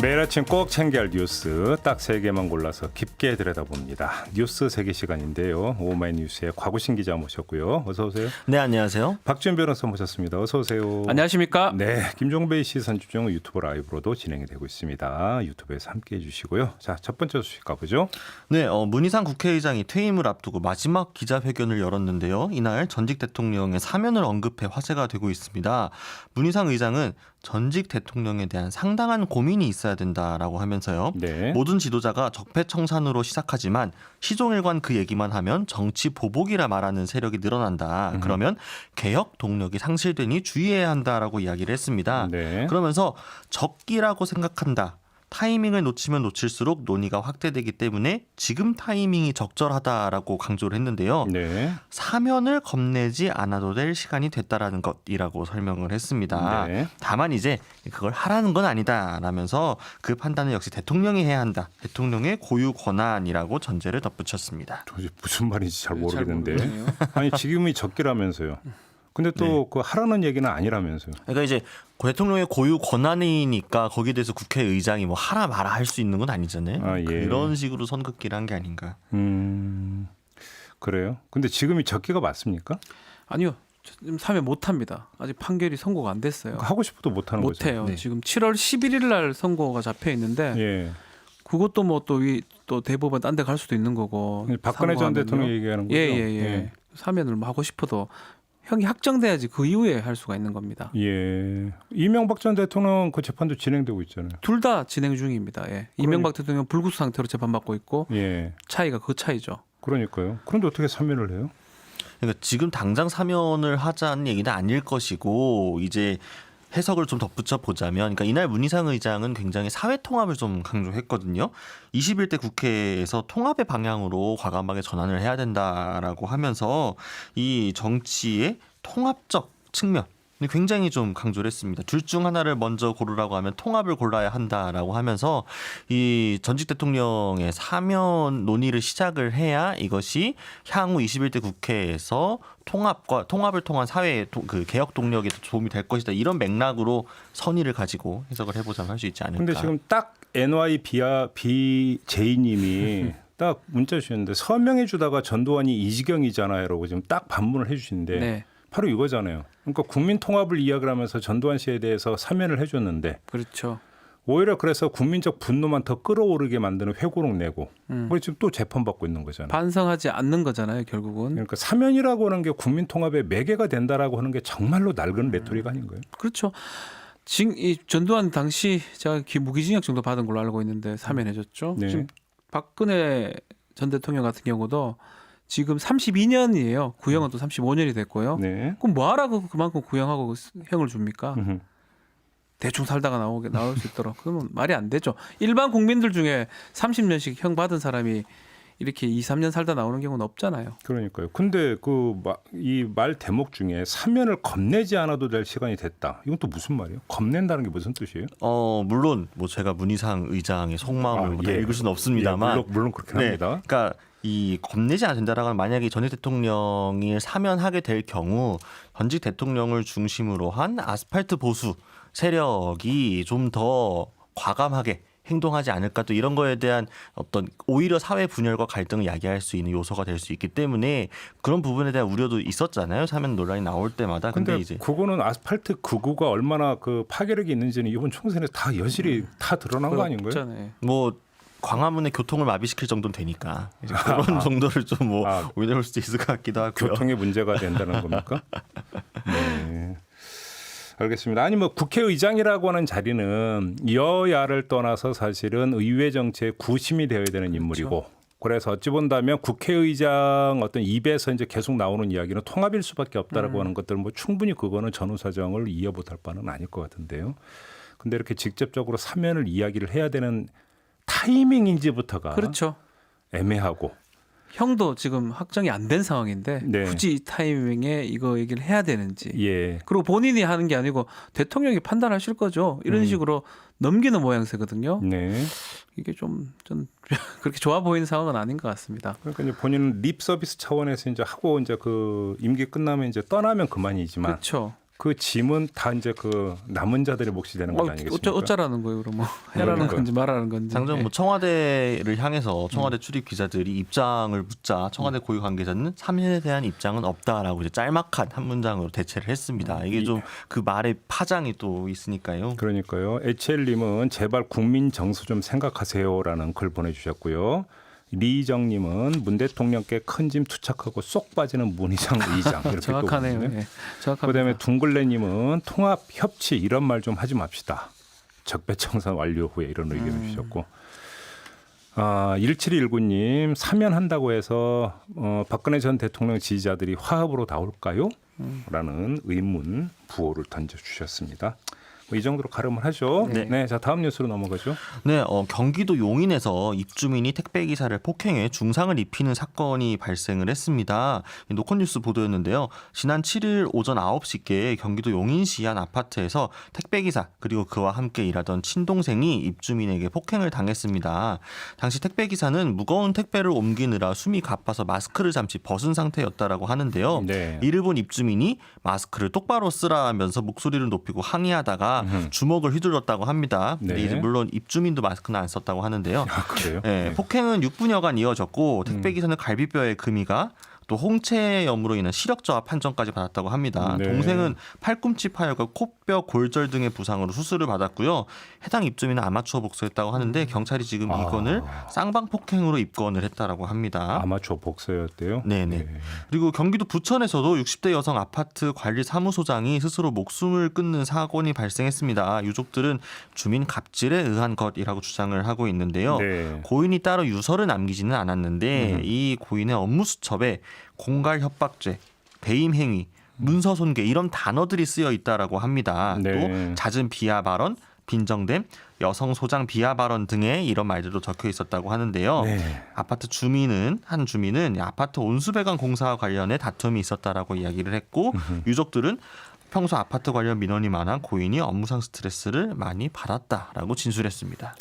매일 아침 꼭 챙겨야 할 뉴스 딱 3개만 골라서 깊게 들여다봅니다. 뉴스 3개 시간인데요. 오마이뉴스의 곽우신 기자 모셨고요. 어서 오세요. 네, 안녕하세요. 박지훈 변호사 모셨습니다. 어서 오세요. 안녕하십니까? 네, 김종배의 시선집중은 유튜브 라이브로도 진행이 되고 있습니다. 유튜브에서 함께해 주시고요. 자, 첫 번째 소식 가보죠. 네, 문희상 국회의장이 퇴임을 앞두고 마지막 기자회견을 열었는데요. 이날 전직 대통령의 사면을 언급해 화제가 되고 있습니다. 문희상 의장은 전직 대통령에 대한 상당한 고민이 있어야 된다라고 하면서요. 네. 모든 지도자가 적폐청산으로 시작하지만 시종일관 그 얘기만 하면 정치 보복이라 말하는 세력이 늘어난다. 그러면 개혁 동력이 상실되니 주의해야 한다라고 이야기를 했습니다. 네. 그러면서 적기라고 생각한다. 타이밍을 놓치면 놓칠수록 논의가 확대되기 때문에 지금 타이밍이 적절하다라고 강조를 했는데요. 네. 사면을 겁내지 않아도 될 시간이 됐다라는 것이라고 설명을 했습니다. 네. 다만 이제 그걸 하라는 건 아니다라면서 그 판단은 역시 대통령이 해야 한다. 대통령의 고유 권한이라고 전제를 덧붙였습니다. 도대체 무슨 말인지 잘 모르겠는데. 모르겠네요. 아니 지금이 적기라면서요. 근데 또 그 하라는 얘기는 아니라면서요. 그러니까 이제 대통령의 고유 권한이니까 거기에 대해서 국회의장이 뭐 하라 마라 할 수 있는 건 아니잖아요. 아, 예. 그런 식으로 선긋기를 한 게 아닌가. 그래요. 근데 지금이 적기가 맞습니까? 아니요. 지금 사면 못합니다. 아직 판결이 선고가 안 됐어요. 하고 싶어도 못하는 거죠. 못해요. 네. 지금 7월 11일 날 선고가 잡혀 있는데 예. 그것도 뭐 또 대법원 딴 데 갈 수도 있는 거고. 박근혜 전 상고하면요. 대통령 얘기하는 거죠. 예. 사면을 뭐 하고 싶어도 형이 확정돼야지 그 이후에 할 수가 있는 겁니다. 예. 이명박 전 대통령 그 재판도 진행되고 있잖아요. 둘 다 진행 중입니다. 예. 이명박 대통령 불구속 상태로 재판받고 있고 예. 차이가 그 차이죠. 그러니까요. 그런데 어떻게 사면을 해요? 그러니까 지금 당장 사면을 하자는 얘기는 아닐 것이고 이제 해석을 좀 덧붙여 보자면 그러니까 이날 문희상 의장은 굉장히 사회 통합을 좀 강조했거든요. 21대 국회에서 통합의 방향으로 과감하게 전환을 해야 된다라고 하면서 이 정치의 통합적 측면 굉장히 좀 강조를 했습니다. 둘 중 하나를 먼저 고르라고 하면 통합을 골라야 한다라고 하면서 이 전직 대통령의 사면 논의를 시작을 해야 이것이 향후 21대 국회에서 통합을 통한 사회 그 개혁 동력에 도움이 될 것이다. 이런 맥락으로 선의를 가지고 해석을 해보자면 할 수 있지 않을까. 근데 지금 딱 NYBJ님이 딱 문자 주셨는데 서명해 주다가 전두환이 이 지경이잖아요라고 지금 딱 반문을 해주시는데 네. 바로 이거잖아요. 그러니까 국민 통합을 이야기를 하면서 전두환 씨에 대해서 사면을 해줬는데 그렇죠. 오히려 그래서 국민적 분노만 더 끌어오르게 만드는 회고록 내고 그걸 지금 또 재판받고 있는 거잖아요. 반성하지 않는 거잖아요, 결국은. 그러니까 사면이라고 하는 게 국민 통합의 매개가 된다라고 하는 게 정말로 낡은 레토릭 아닌가요? 그렇죠. 지금 이 전두환 당시 제가 무기징역 정도 받은 걸로 알고 있는데 사면해줬죠. 네. 지금 박근혜 전 대통령 같은 경우도 지금 32년이에요. 구형은 또 35년이 됐고요. 네. 그럼 뭐하라고 그만큼 구형하고 형을 줍니까? 음흠. 대충 살다가 나올 수 있도록. 그러면 말이 안 되죠. 일반 국민들 중에 30년씩 형 받은 사람이 이렇게 2, 3년 살다 나오는 경우는 없잖아요. 그러니까요. 근데 이 말 대목 중에 사면을 겁내지 않아도 될 시간이 됐다. 이건 또 무슨 말이에요? 겁낸다는 게 무슨 뜻이에요? 물론 뭐 제가 문희상 의장의 속마음을 예. 읽을 수는 없습니다만 예, 물론 그렇긴 네, 합니다. 그러니까 이 겁내지 않아도 된다라고 하면 만약에 전직 대통령이 사면하게 될 경우 전직 대통령을 중심으로 한 아스팔트 보수 세력이 좀 더 과감하게 행동하지 않을까 또 이런 거에 대한 어떤 오히려 사회 분열과 갈등을 야기할 수 있는 요소가 될 수 있기 때문에 그런 부분에 대한 우려도 있었잖아요. 사면 논란이 나올 때마다. 근데 근데 이제 그거는 아스팔트 극우가 얼마나 그 파괴력이 있는지는 이번 총선에 다 여실히 다 드러난 거 아닌가요? 없잖아요. 뭐 광화문의 교통을 마비시킬 정도는 되니까 이제 그런 정도를 좀 뭐 올려볼 수도 있을 것 같기도 하고요. 교통의 문제가 된다는 겁니까? 네. 알겠습니다. 아니 뭐 국회의장이라고 하는 자리는 여야를 떠나서 사실은 의회 정치의 구심이 되어야 되는 인물이고 그래서 어찌 본다면 국회의장 어떤 입에서 이제 계속 나오는 이야기는 통합일 수밖에 없다라고 하는 것들은 뭐 충분히 그거는 전후사정을 이해 못할 바는 아닐 것 같은데요. 근데 이렇게 직접적으로 사면을 이야기를 해야 되는 타이밍인지부터가 그렇죠. 애매하고 형도 지금 확정이 안 된 상황인데 네. 굳이 이 타이밍에 이거 얘기를 해야 되는지. 예. 그리고 본인이 하는 게 아니고 대통령이 판단하실 거죠. 이런 식으로 넘기는 모양새거든요. 네. 이게 좀 그렇게 좋아 보이는 상황은 아닌 것 같습니다. 그러니까 이제 본인은 립 서비스 차원에서 이제 하고 이제 그 임기 끝나면 이제 떠나면 그만이지만 그렇죠. 그 짐은 다 이제 그 남은 자들의 몫이 되는 것 아니겠습니까? 어쩌라는 거예요, 그럼 뭐 해라는 그러니까요. 건지 말하는 건지. 당장 뭐 청와대를 향해서 청와대 출입 기자들이 입장을 묻자 청와대 고위 관계자는 3년에 대한 입장은 없다라고 이제 짤막한 한 문장으로 대체를 했습니다. 이게 좀 그 말의 파장이 또 있으니까요. 그러니까요. HL님은 제발 국민 정서 좀 생각하세요라는 글 보내주셨고요. 리정님은 문 대통령께 큰 짐 투척하고 쏙 빠지는 문희상 의장 이렇게 정확하네요. 또 보내요. 예. 정확합니다. 그다음에 둥글레님은 통합 협치 이런 말 좀 하지 맙시다. 적폐청산 완료 후에 이런 의견을 주셨고 1719님 사면한다고 해서 박근혜 전 대통령 지지자들이 화합으로 나올까요? 라는 의문 부호를 던져주셨습니다. 이 정도로 가름을 하죠. 네. 자 다음 뉴스로 넘어가죠. 네, 경기도 용인에서 입주민이 택배 기사를 폭행해 중상을 입히는 사건이 발생을 했습니다. 노컷뉴스 보도였는데요. 지난 7일 오전 9시께 경기도 용인시 한 아파트에서 택배 기사 그리고 그와 함께 일하던 친동생이 입주민에게 폭행을 당했습니다. 당시 택배 기사는 무거운 택배를 옮기느라 숨이 가빠서 마스크를 잠시 벗은 상태였다라고 하는데요. 네. 이를 본 입주민이 마스크를 똑바로 쓰라면서 목소리를 높이고 항의하다가 주먹을 휘둘렀다고 합니다. 근데 네. 이제 물론 입주민도 마스크는 안 썼다고 하는데요. 아 그래요? 네, 폭행은 6분여간 이어졌고 택배기사는 갈비뼈에 금이가 또 홍채염으로 인한 시력저하 판정까지 받았다고 합니다. 네. 동생은 팔꿈치 파열과 코뼈 골절 등의 부상으로 수술을 받았고요. 해당 입주민은 아마추어 복수했다고 하는데 경찰이 지금 이 건을 쌍방폭행으로 입건을 했다라고 합니다. 아마추어 복서였대요. 네네. 네. 그리고 경기도 부천에서도 60대 여성 아파트 관리 사무소장이 스스로 목숨을 끊는 사건이 발생했습니다. 유족들은 주민 갑질에 의한 것이라고 주장을 하고 있는데요. 네. 고인이 따로 유서를 남기지는 않았는데 이 고인의 업무 수첩에 공갈 협박죄, 배임 행위, 문서 손괴 이런 단어들이 쓰여 있다라고 합니다. 네. 또 잦은 비하 발언, 빈정됨, 여성 소장 비하 발언 등의 이런 말들도 적혀 있었다고 하는데요. 네. 아파트 한 주민은 아파트 온수배관 공사와 관련해 다툼이 있었다라고 이야기를 했고 유족들은 평소 아파트 관련 민원이 많아 고인이 업무상 스트레스를 많이 받았다라고 진술했습니다.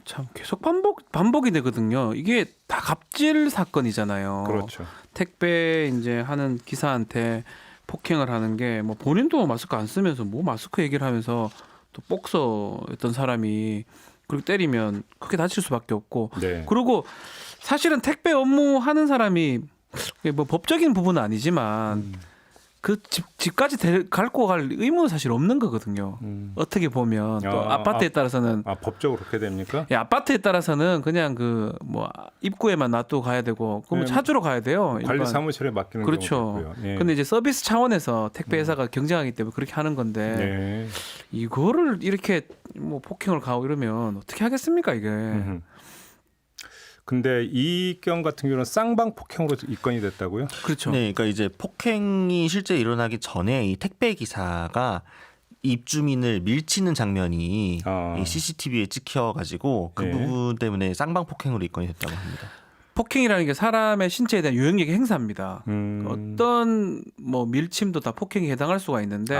참 계속 반복이 되거든요. 이게 다 갑질 사건이잖아요. 그렇죠. 택배 이제 하는 기사한테 폭행을 하는 게 뭐 본인도 마스크 안 쓰면서 뭐 마스크 얘기를 하면서 또 복서였던 사람이 그렇게 때리면 크게 다칠 수밖에 없고 네. 그리고 사실은 택배 업무 하는 사람이 뭐 법적인 부분은 아니지만 그 집까지 갈고 갈 의무는 사실 없는 거거든요. 어떻게 보면 또 아파트에 따라서는 법적으로 그렇게 됩니까? 예, 아파트에 따라서는 그냥 그 뭐 입구에만 놔두고 가야 되고 그럼 네, 찾으러 가야 돼요. 관리 일반. 사무실에 맡기는 그렇죠. 경우도 있고요. 예. 근데 이제 서비스 차원에서 택배 회사가 경쟁하기 때문에 그렇게 하는 건데 네. 이거를 이렇게 뭐 폭행을 가하고 이러면 어떻게 하겠습니까 이게? 근데 이 건 같은 경우는 쌍방 폭행으로 입건이 됐다고요? 그렇죠. 네, 그러니까 이제 폭행이 실제 일어나기 전에 이 택배 기사가 입주민을 밀치는 장면이 이 CCTV에 찍혀가지고 그 네. 부분 때문에 쌍방 폭행으로 입건이 됐다고 합니다. 폭행이라는 게 사람의 신체에 대한 유형력의 행사입니다. 어떤 뭐 밀침도 다 폭행에 해당할 수가 있는데,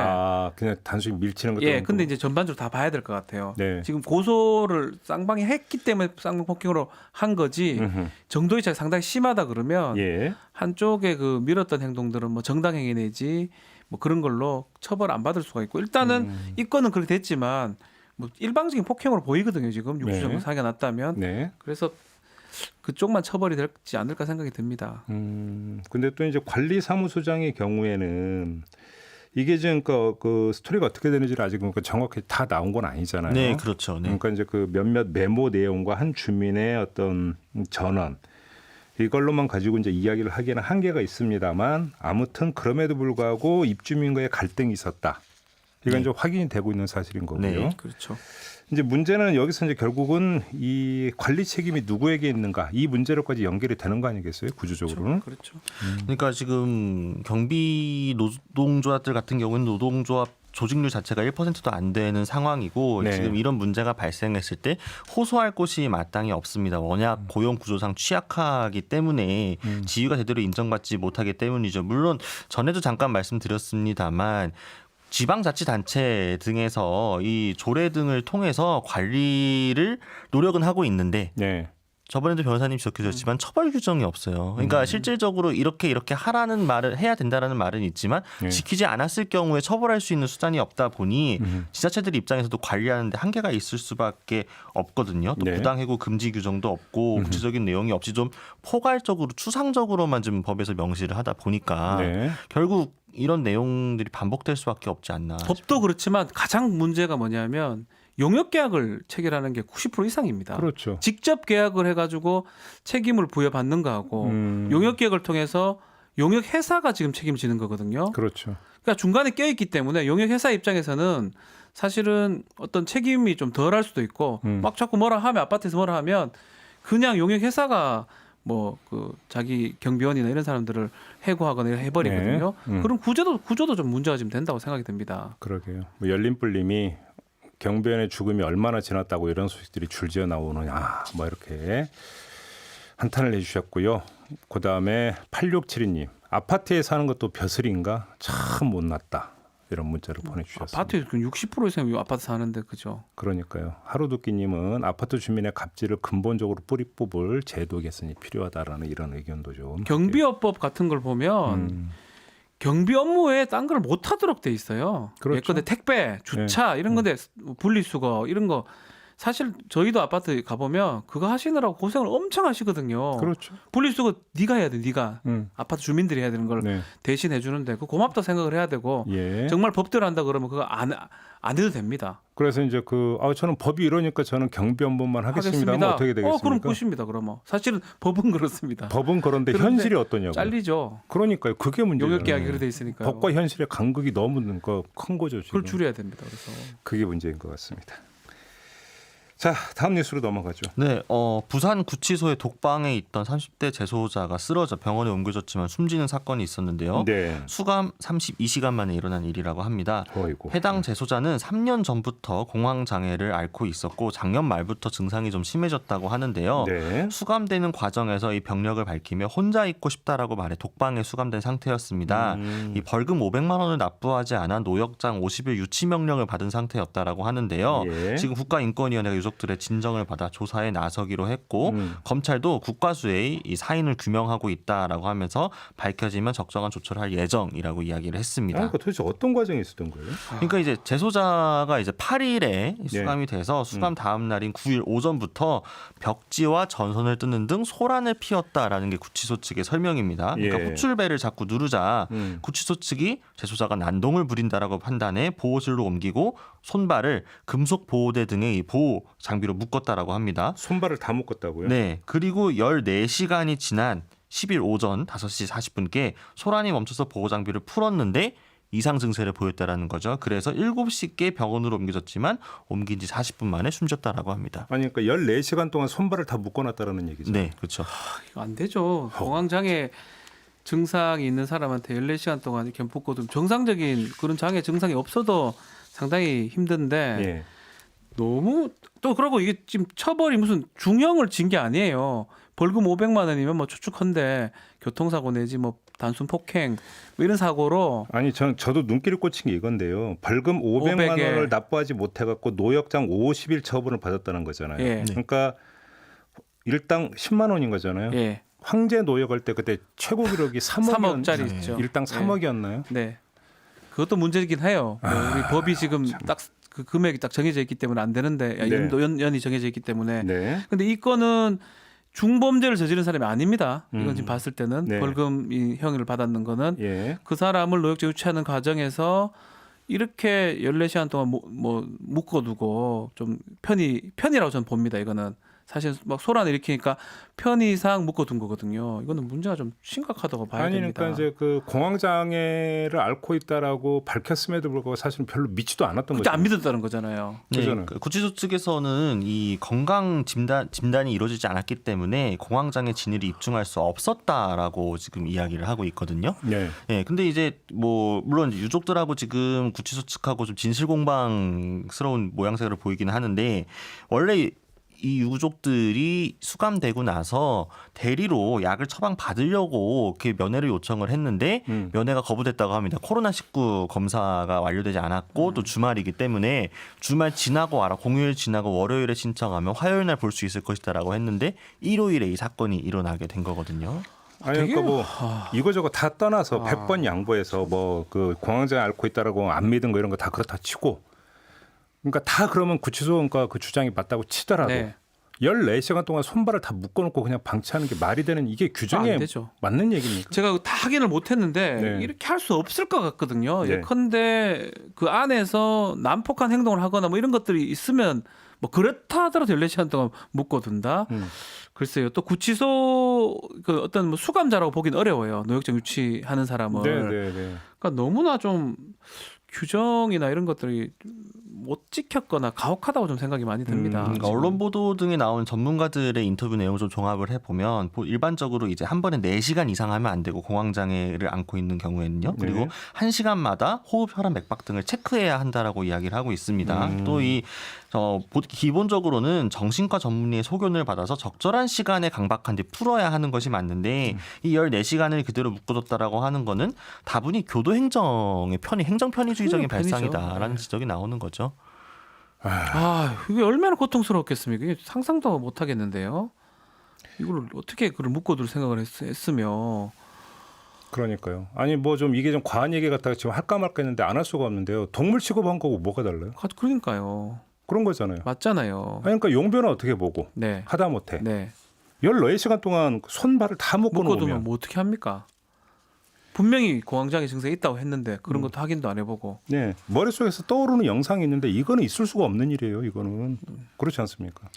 그냥 단순히 밀치는 것도 예, 근데 이제 전반적으로 다 봐야 될 것 같아요. 네. 지금 고소를 쌍방이 했기 때문에 쌍방 폭행으로 한 거지 정도의 차이가 상당히 심하다 그러면 예. 한쪽에 그 밀었던 행동들은 뭐 정당행위 내지 뭐 그런 걸로 처벌 안 받을 수가 있고 일단은 이 건은 그렇게 됐지만 뭐 일방적인 폭행으로 보이거든요 지금 육주정도 네. 사기가 났다면 네. 그래서 그쪽만 처벌이 되지 않을까 생각이 듭니다. 근데 또 이제 관리사무소장의 경우에는 이게 지금 그 스토리가 어떻게 되는지를 아직 정확히 다 나온 건 아니잖아요. 네, 그렇죠. 네. 그러니까 이제 그 몇몇 메모 내용과 한 주민의 어떤 전원 이걸로만 가지고 이제 이야기를 하기에는 한계가 있습니다만 아무튼 그럼에도 불구하고 입주민과의 갈등이 있었다. 이건 이제 확인이 되고 있는 사실인 거고요. 네. 그렇죠. 이제 문제는 여기서 이제 결국은 이 관리 책임이 누구에게 있는가 이 문제로까지 연결이 되는 거 아니겠어요? 구조적으로는. 그렇죠. 그러니까 지금 경비 노동조합들 같은 경우는 노동조합 조직률 자체가 1%도 안 되는 상황이고 네. 지금 이런 문제가 발생했을 때 호소할 곳이 마땅히 없습니다. 워낙 고용 구조상 취약하기 때문에 지위가 제대로 인정받지 못하기 때문이죠. 물론 전에도 잠깐 말씀드렸습니다만 지방자치단체 등에서 이 조례 등을 통해서 관리를 노력은 하고 있는데 네. 저번에도 변호사님이 지적해주셨지만 처벌 규정이 없어요. 그러니까 실질적으로 이렇게 하라는 말을 해야 된다라는 말은 있지만 네. 지키지 않았을 경우에 처벌할 수 있는 수단이 없다 보니 지자체들 입장에서도 관리하는데 한계가 있을 수밖에 없거든요. 또 네. 부당해고 금지 규정도 없고 구체적인 내용이 없이 좀 포괄적으로 추상적으로만 좀 법에서 명시를 하다 보니까 네. 결국 이런 내용들이 반복될 수밖에 없지 않나. 법도 그렇지만 가장 문제가 뭐냐면 용역 계약을 체결하는 게 90% 이상입니다. 그렇죠. 직접 계약을 해가지고 책임을 부여받는 거하고 용역 계약을 통해서 용역 회사가 지금 책임지는 거거든요. 그렇죠. 그러니까 중간에 껴있기 때문에 용역 회사 입장에서는 사실은 어떤 책임이 좀 덜할 수도 있고 막 자꾸 뭐라 하면 아파트에서 뭐라 하면 그냥 용역 회사가 뭐 그 자기 경비원이나 이런 사람들을 해고하거나 해버리거든요. 네. 그럼 구조도 좀 문제가 좀 된다고 생각이 됩니다. 그러게요. 뭐 열린불님이 경비원의 죽음이 얼마나 지났다고 이런 소식들이 줄지어 나오느냐 뭐 이렇게 한탄을 해주셨고요. 그다음에 8672님 아파트에 사는 것도 벼슬인가 참 못났다 이런 문자를 보내주셨습니다. 아파트 60% 이상 아파트 사는데 그죠? 그러니까요. 하루두끼님은 아파트 주민의 갑질을 근본적으로 뿌리 뽑을 제도 개선이 필요하다라는 이런 의견도 좀. 경비업법 같은 걸 보면 경비 업무에 딴 걸 못 하도록 돼 있어요. 그렇죠. 예컨대 택배, 주차 이런 건데 분리수거 이런 거 사실 저희도 아파트 가보면 그거 하시느라고 고생을 엄청 하시거든요. 그렇죠. 분리수거 네가 해야 돼. 네가 아파트 주민들이 해야 되는 걸 네. 대신 해주는데 그 고맙다 생각을 해야 되고 예. 정말 법대로 한다 그러면 그거 안 해도 됩니다. 그래서 이제 저는 법이 이러니까 저는 경비 업무만 하겠습니다. 하면 어떻게 되겠습니까? 그럼 끝입니다. 그러면 사실은 법은 그렇습니다. 법은 그런데 그런데 현실이 어떠냐고. 잘리죠. 그러니까요. 그게 문제예요. 용역 계약이 그렇게 돼 있으니까요. 법과 현실의 간극이 너무 큰 거죠. 지금. 그걸 줄여야 됩니다. 그래서 그게 문제인 것 같습니다. 자, 다음 뉴스로 넘어가죠. 네, 부산 구치소의 독방에 있던 30대 재소자가 쓰러져 병원에 옮겨졌지만 숨지는 사건이 있었는데요. 네. 수감 32시간 만에 일어난 일이라고 합니다. 어이고. 해당 재소자는 3년 전부터 공황 장애를 앓고 있었고 작년 말부터 증상이 좀 심해졌다고 하는데요. 네. 수감되는 과정에서 이 병력을 밝히며 혼자 있고 싶다라고 말해 독방에 수감된 상태였습니다. 이 벌금 500만 원을 납부하지 않아 노역장 50일 유치 명령을 받은 상태였다라고 하는데요. 예. 지금 국가인권위원회가 유족들의 진정을 받아 조사에 나서기로 했고 검찰도 국과수의 이 사인을 규명하고 있다라고 하면서 밝혀지면 적정한 조처를 할 예정이라고 이야기를 했습니다. 그러니까 도대체 어떤 과정이 있었던 거예요? 그러니까 이제 재소자가 이제 8일에 수감이 돼서 수감 다음 날인 9일 오전부터 벽지와 전선을 뜯는 등 소란을 피웠다라는 게 구치소 측의 설명입니다. 그러니까 예. 호출벨을 자꾸 누르자 구치소 측이 재소자가 난동을 부린다라고 판단해 보호실로 옮기고 손발을 금속 보호대 등의 이 보호 장비로 묶었다라고 합니다. 손발을 다 묶었다고요? 네. 그리고 14시간이 지난 10일 오전 5시 40분께 소란이 멈춰서 보호 장비를 풀었는데 이상 증세를 보였다라는 거죠. 그래서 7시께 병원으로 옮겨졌지만 옮긴 지 40분 만에 숨졌다라고 합니다. 아니 그러니까 14시간 동안 손발을 다 묶어놨다라는 얘기죠. 네, 그렇죠. 이거 안 되죠. 공황장애 증상이 있는 사람한테 14시간 동안 이렇게 묶어도 정상적인 그런 장애 증상이 없어도 상당히 힘든데 예. 너무 또 그러고 이게 지금 처벌이 무슨 중형을 진 게 아니에요. 벌금 500만 원이면 뭐 추측한데 교통사고 내지 뭐 단순 폭행 뭐 이런 사고로 아니 저도 눈길을 꽂힌 게 이건데요. 벌금 500만 500에. 원을 납부하지 못해갖고 노역장 50일 처분을 받았다는 거잖아요. 예. 그러니까 일당 10만 원인 거잖아요. 예. 황제 노역할 때 그때 최고 기록이 3억짜리 있죠. 일당 3억이었나요? 네. 그것도 문제이긴 해요. 뭐 우리 법이 지금 딱 그 금액이 딱 정해져 있기 때문에 안 되는데 네. 연이 정해져 있기 때문에. 네. 근데 이 건은 중범죄를 저지른 사람이 아닙니다. 이건 지금 봤을 때는 네. 벌금 형을 받았는 거는 예. 그 사람을 노역자 유치하는 과정에서 이렇게 14시간 동안 뭐 묶어두고 좀 편이라고 저는 봅니다. 이거는 사실 막 소란을 일으키니까 편의상 묶어둔 거거든요. 이거는 문제가 좀 심각하다고 봐야 아니 됩니다. 그러니까 이제 그 공황 장애를 앓고 있다라고 밝혔음에도 불구하고 사실은 별로 믿지도 않았던 그때 거죠. 안 믿었다는 거잖아요. 네, 그거는. 그 구치소 측에서는 이 건강 진단이 이루어지지 않았기 때문에 공황장애 진위를 입증할 수 없었다라고 지금 이야기를 하고 있거든요. 네. 예, 근데 이제 뭐 물론 유족들하고 지금 구치소 측하고 좀 진실공방스러운 모양새를 보이기는 하는데 원래 이 유족들이 수감되고 나서 대리로 약을 처방 받으려고 이렇게 면회를 요청을 했는데 면회가 거부됐다고 합니다. 코로나19 검사가 완료되지 않았고 또 주말이기 때문에 주말 지나고 와라. 공휴일 지나고 월요일에 신청하면 화요일 날 볼 수 있을 것이다라고 했는데 일요일에 이 사건이 일어나게 된 거거든요. 아니 그러니까 뭐 이거저거 다 떠나서 100번 양보해서 뭐 그 공황장애 앓고 있다라고 안 믿은 거 이런 거 다 그렇다 치고 그러니까 다 그러면 구치소 그러니까 그 주장이 맞다고 치더라도 네. 14시간 동안 손발을 다 묶어놓고 그냥 방치하는 게 말이 되는 이게 규정에 안 되죠. 맞는 얘기입니까? 제가 다 확인을 못했는데 네. 이렇게 할 수 없을 것 같거든요. 네. 예컨대 그 안에서 난폭한 행동을 하거나 뭐 이런 것들이 있으면 뭐 그렇다 하더라도 14시간 동안 묶어둔다. 글쎄요. 또 구치소 그 어떤 뭐 수감자라고 보긴 어려워요. 노역정 유치하는 사람을. 네. 그러니까 너무나 좀 규정이나 이런 것들이 못 지켰거나 가혹하다고 좀 생각이 많이 듭니다. 그러니까 언론 보도 등에 나온 전문가들의 인터뷰 내용을 좀 종합을 해보면 일반적으로 이제 한 번에 4시간 이상 하면 안 되고 공황장애를 앓고 있는 경우에는요. 그리고 1시간마다 호흡, 혈압, 맥박 등을 체크해야 한다라고 이야기를 하고 있습니다. 또 이 기본적으로는 정신과 전문의의 소견을 받아서 적절한 시간에 강박한 뒤 풀어야 하는 것이 맞는데 이 14시간을 그대로 묶어뒀다라고 하는 거는 다분히 교도행정의 행정 편의주의적인 편의죠. 발상이다라는 지적이 나오는 거죠. 이게 얼마나 고통스럽겠습니까? 이게 상상도 못 하겠는데요. 이걸 어떻게 그걸 묶어둘 생각을 했으며. 그러니까요. 아니 뭐 좀 이게 좀 과한 얘기 같다가 지금 할까 말까 했는데 안 할 수가 없는데요. 동물 취급한 거고 뭐가 달라요? 그러니까요. 그런 거잖아요. 맞잖아요. 아니, 그러니까 용변은 어떻게 보고 네. 하다못해 네. 14시간 동안 손발을 다 묶어놓으면 묶어두면 뭐 어떻게 합니까? 분명히 공황장애 증세가 있다고 했는데 그런 것도 확인도 안 해보고. 네, 머릿속에서 떠오르는 영상이 있는데 이거는 있을 수가 없는 일이에요. 이거는 그렇지 않습니까?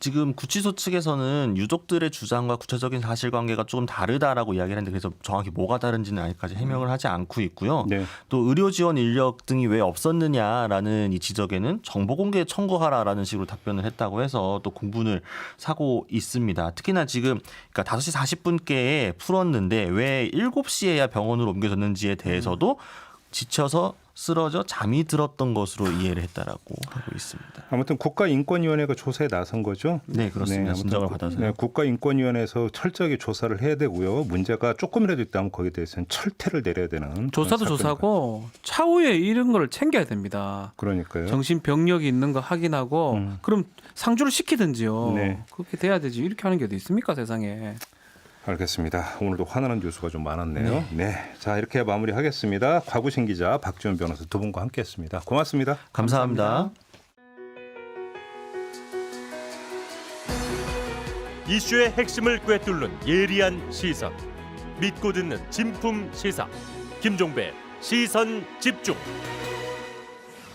지금 구치소 측에서는 유족들의 주장과 구체적인 사실관계가 조금 다르다라고 이야기를 했는데 그래서 정확히 뭐가 다른지는 아직까지 해명을 하지 않고 있고요. 네. 또 의료 지원 인력 등이 왜 없었느냐라는 이 지적에는 정보 공개 청구하라라는 식으로 답변을 했다고 해서 또 공분을 사고 있습니다. 특히나 지금 그러니까 5시 40분께에 풀었는데 왜 7시에야 병원으로 옮겨졌는지에 대해서도 지쳐서 쓰러져 잠이 들었던 것으로 이해를 했다라고 하고 있습니다. 아무튼 국가인권위원회가 조사에 나선 거죠. 네, 그렇습니다. 아무튼 진정을 받아서요. 네, 국가인권위원회에서 철저하게 조사를 해야 되고요. 문제가 조금이라도 있다면 거기에 대해서는 철퇴를 내려야 되는 조사도 그런 조사고 차후에 이런 걸 챙겨야 됩니다. 그러니까요. 정신병력이 있는 거 확인하고 그럼 상주를 시키든지요. 네. 그렇게 돼야 되지. 이렇게 하는 게 어디 있습니까 세상에. 알겠습니다. 오늘도 화나는 뉴스가 좀 많았네요. 네. 자, 이렇게 마무리하겠습니다. 곽우신 기자, 박지원 변호사 두 분과 함께했습니다. 고맙습니다. 감사합니다. 이슈의 핵심을 꿰뚫는 예리한 시선, 믿고 듣는 진품 시사, 김종배 시선 집중.